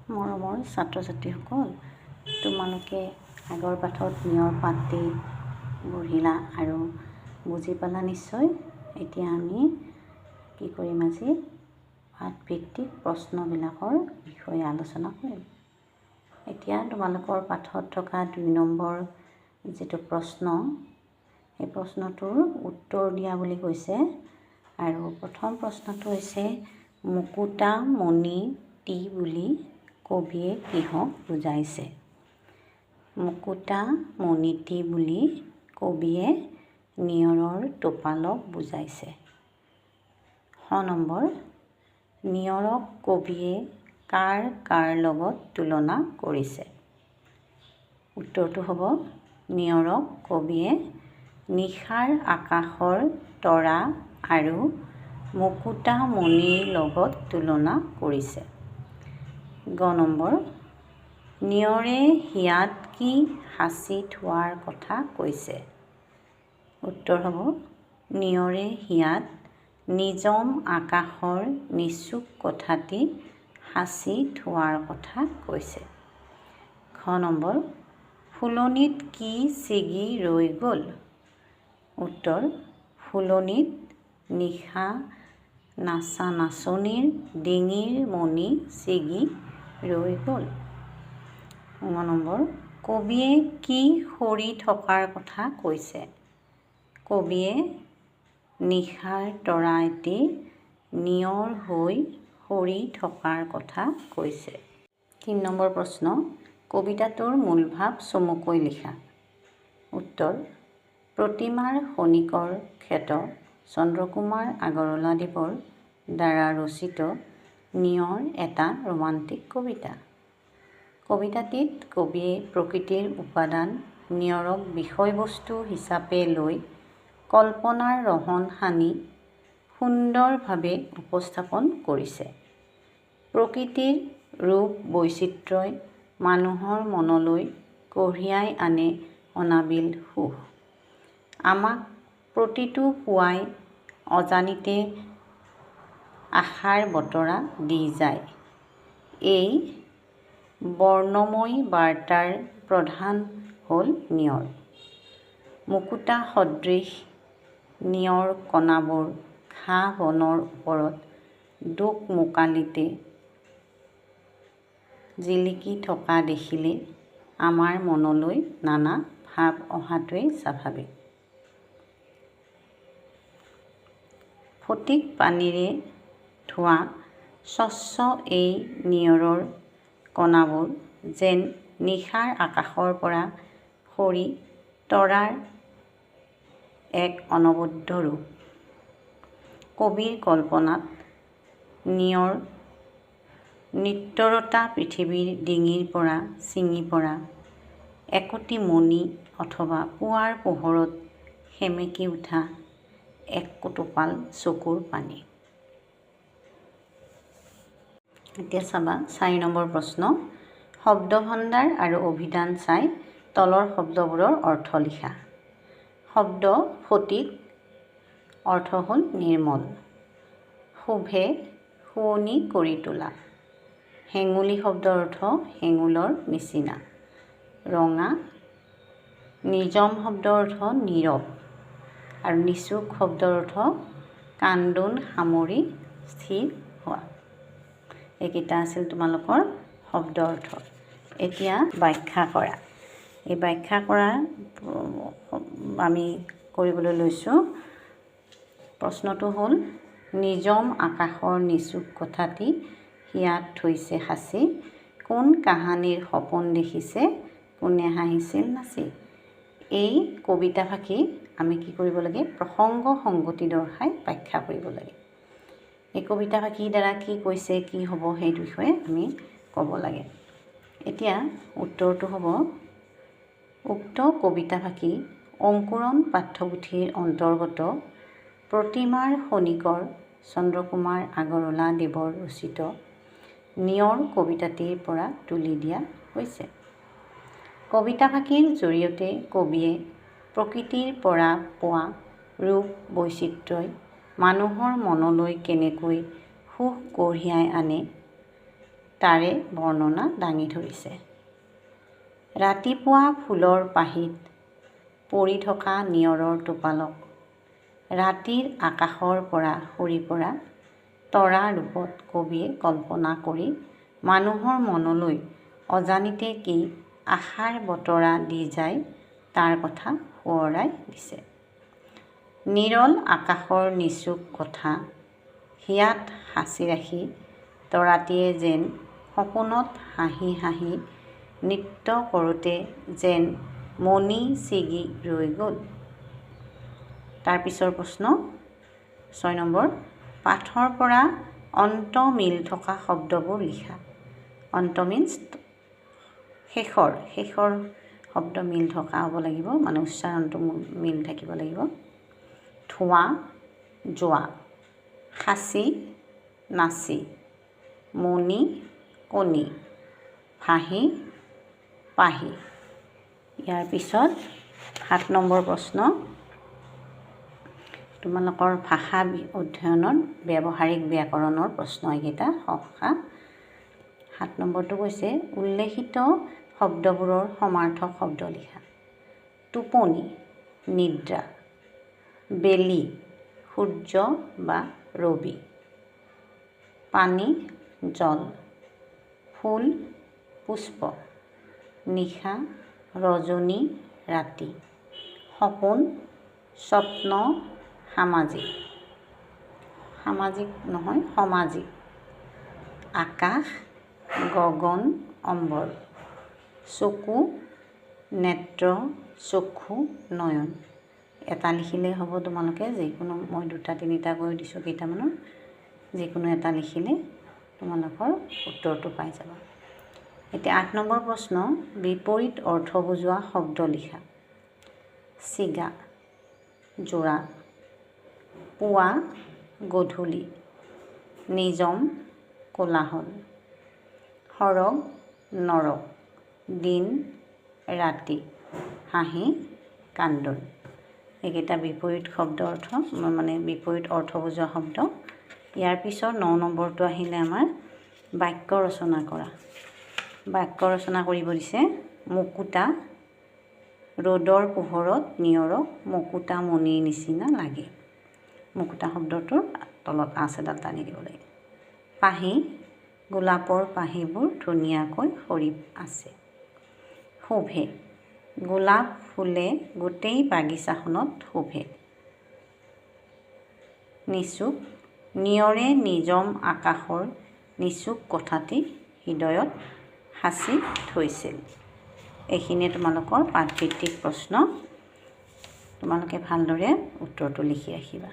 মৰমৰ ছাত্ৰ ছাত্ৰীসকল, তোমালোকে আগৰ পাঠত নিয়ৰ পাঠটি পঢ়িলা আৰু বুজি পালা নিশ্চয়। এতিয়া আমি কি কৰিম, আজি পাঠভিত্তিক প্ৰশ্নবিলাকৰ বিষয়ে আলোচনা কৰিম। এতিয়া তোমালোকৰ পাঠত থকা 2 নম্বৰ যিটো প্ৰশ্ন, সেই প্ৰশ্নটোৰ উত্তৰ দিয়া বুলি কৈছে। আৰু প্ৰথম প্ৰশ্নটো হৈছে মুকুতামণিটি বুলি কবিয়ে কিহক বুজাইছে? মুকুতামণিটি বুলি কবিয়ে নিয়ৰৰ টোপালক বুজাইছে। খ নম্বৰ, নিয়ৰক কবিয়ে কাৰ কাৰ লগত তুলনা কৰিছে? উত্তৰটো হ'ব, নিয়ৰক কবিয়ে নিশাৰ আকাশৰ তৰা আৰু মুকুতামণিৰ লগত তুলনা কৰিছে। গ নম্বৰ, নিয়ৰে হিয়াত কি সাঁচি থোৱাৰ কথা কৈছে? উত্তৰ হ'ব, নিয়ৰে হিয়াত নিযম আকাশৰ নিচুক কথাটি সাঁচি থোৱাৰ কথা কৈছে। খ নম্বৰ, ফুলনিত কি ছিগি ৰৈ গ'ল? উত্তৰ, ফুলনিত নিশা নাচা নাচনীৰ ডিঙিৰ মণি ছিগি ৰৈ গ'ল। ঙ নম্বৰ, কবিয়ে কি সৰি থকাৰ কথা কৈছে? কবিয়ে নিশাৰ তৰা এটি নিয়ৰ হৈ সৰি থকাৰ কথা কৈছে। 3 নম্বৰ প্ৰশ্ন, কবিতাটোৰ মূলভাৱ চমুকৈ লিখা। উত্তৰ, প্ৰতিমাৰ খনিকৰ খ্যাত চন্দ্ৰকুমাৰ আগৰৱালাদেৱৰ দ্বাৰা ৰচিত নিয়ৰ এটা ৰোমান্টিক কবিতা। কবিতাটিত কবিয়ে প্ৰকৃতিৰ উপাদান নিয়ৰক বিষয়বস্তু হিচাপে লৈ কল্পনাৰ ৰহণ সানি সুন্দৰভাৱে উপস্থাপন কৰিছে। প্ৰকৃতিৰ ৰূপ বৈচিত্ৰ্যই মানুহৰ মনলৈ কঢ়িয়াই আনে অনাবিল সুখ। আমাক প্ৰতিটো পুৱাই অজানিতে আশাৰ বতৰা দি যায়। এই বৰ্ণময় বাৰ্তাৰ প্ৰধান হ'ল নিয়ৰ। মুকুতা সদৃশ নিয়ৰ কণাবোৰ ঘাঁহ বনৰ ওপৰত দোকমোকালিতে জিলিকি থকা দেখিলে আমাৰ মনলৈ নানা ভাৱ অহাটোৱেই স্বাভাৱিক। ফটিক পানীৰে ধোৱা স্বচ্ছ এই নিয়ৰৰ কণাবোৰ যেন নিশাৰ আকাশৰ পৰা সৰি তৰাৰ এক অনবদ্য ৰূপ। কবিৰ কল্পনাত নিয়ৰ নিত্যৰতা পৃথিৱীৰ ডিঙিৰ পৰা ছিঙি পৰা একোটি মণি অথবা পুৱাৰ পোহৰত সেমেকি উঠা একোটোপাল চকুৰ পানী। এতিয়া চাবা 4 নম্বৰ প্ৰশ্ন, শব্দভণ্ডাৰ আৰু অভিধান চাই তলৰ শব্দবোৰৰ অৰ্থ লিখা। শব্দ ফটিক, অৰ্থ হ'ল নিৰ্মল। শোভে, শুৱনি কৰি তোলা। হেঙুলি শব্দৰ অৰ্থ হেঙুলৰ নিচিনা। ৰঙা, নিযম শব্দৰ অৰ্থ নীৰৱ। আৰু নিচুক শব্দৰ অৰ্থ কান্দোন সামৰি স্থিৰ হোৱা। এইকেইটা আছিল তোমালোকৰ শব্দ অৰ্থ। এতিয়া ব্যাখ্যা কৰা। এই ব্যাখ্যা কৰা আমি কৰিবলৈ লৈছোঁ। প্ৰশ্নটো হ'ল, নিযম আকাশৰ নিচুক কথাটি হিয়াত থৈছে সাঁচি, কোন কাহানিৰ সপোন দেখিছে, কোনে হাঁহিছিল নাচি। এই কবিতাফাকি আমি কি কৰিব লাগে, প্ৰসংগ সংগতি দৰ্শাই ব্যাখ্যা কৰিব লাগে। এই কবিতাফাকিৰ দ্বাৰা কি কৈছে, কি হ'ব, সেই বিষয়ে আমি ক'ব লাগে। এতিয়া উত্তৰটো হ'ব, উক্ত কবিতাফাকি অংকুৰণ পাঠ্যপুথিৰ অন্তৰ্গত প্ৰতিমাৰ খনিকৰ চন্দ্ৰকুমাৰ আগৰৱালাদেৱৰ ৰচিত নিয়ৰ কবিতাটিৰ পৰা তুলি দিয়া হৈছে। কবিতাফাকিৰ জৰিয়তে কবিয়ে প্ৰকৃতিৰ পৰা পোৱা ৰূপ বৈচিত্ৰ্যই মানুহৰ মনলৈ কেনেকৈ সুখ কঢ়িয়াই আনে তাৰে বৰ্ণনা দাঙি ধৰিছে। ৰাতিপুৱা ফুলৰ পাহিত পৰি থকা নিয়ৰৰ টোপালক ৰাতিৰ আকাশৰ পৰা সৰি পৰা তৰা ৰূপত কবিয়ে কল্পনা কৰি মানুহৰ মনলৈ অজানিতে কি আশাৰ বতৰা দি যায় তাৰ কথা সোঁৱৰাই দিছে। নিৰল আকাশৰ নিচুক কথা হিয়াত সাঁচি ৰাখি তৰাটিয়ে যেন সপোনত হাঁহি হাঁহি নৃত্য কৰোঁতে যেন মণি ছিগি ৰৈ গ'ল। তাৰ পিছৰ প্ৰশ্ন 6 নম্বৰ, পাঠৰ পৰা অন্ত মিল থকা শব্দবোৰ লিখা। অন্ত মিন্স শেষৰ শব্দ মিল থকা হ'ব লাগিব, মানে উচ্চাৰণটো মিল থাকিব লাগিব। ধোঁৱা, জোৱা, সাঁচি, নাচি, মণি, কণী, ভাহি, পাহি। ইয়াৰ পিছত 7 নম্বৰ প্ৰশ্ন, তোমালোকৰ ভাষা অধ্যয়নৰ ব্যৱহাৰিক ব্যাকৰণৰ প্ৰশ্ন এইকেইটা সহসা। 7 নম্বৰটো কৈছে উল্লেখিত শব্দবোৰৰ সমাৰ্থক শব্দ লিখা। টোপনি, নিদ্ৰা, বেলি, সূৰ্য বা ৰবি, পানী, জল, ফুল, পুষ্প, নিশা, ৰজনী, ৰাতি, সপোন, স্বপ্ন, সামাজিক নহয় সমাজিক, আকাশ, গগন, অম্বৰ, চকু, নেত্ৰ, চক্ষু, নয়ন। এটা লিখিলেই হ'ব তোমালোকে, যিকোনো মই 2-3টা কৈ দিছোঁ কেইটামানৰ, যিকোনো এটা লিখিলে তোমালোকৰ উত্তৰটো পাই যাবা। এতিয়া 8 নম্বৰ প্ৰশ্ন, বিপৰীত অৰ্থ বুজোৱা শব্দ লিখা। চিগা, যোৰা, পুৱা, গধূলি, নিজম, কোলাহল, সৰগ, নৰক, দিন, ৰাতি, হাঁহি, কান্দোন। এইকেইটা বিপৰীত শব্দ অৰ্থ, মানে বিপৰীত অৰ্থ বুজোৱা শব্দ। ইয়াৰ পিছত 9 নম্বৰটো আহিলে আমাৰ বাক্য ৰচনা কৰা। বাক্য ৰচনা কৰিব দিছে। মুকুতা, ৰ'দৰ পোহৰত নিয়ৰক মুকুতা মণিৰ নিচিনা লাগে। মুকুতা শব্দটোৰ তলত আঁচ এডাল টানি দিব লাগে। পাহি, গোলাপৰ পাহিবোৰ ধুনীয়াকৈ সৰি আছে। শোভে, গোলাপ ফুলে গোটেই বাগিচাখনত শোভে। নিচুক, নিয়ৰে নিজম আকাশৰ নিচুক কথাটি হৃদয়ত সাঁচি থৈছিল। এইখিনিয়ে তোমালোকৰ পাঠভিত্তিক প্ৰশ্ন। তোমালোকে ভালদৰে উত্তৰটো লিখি ৰাখিবা।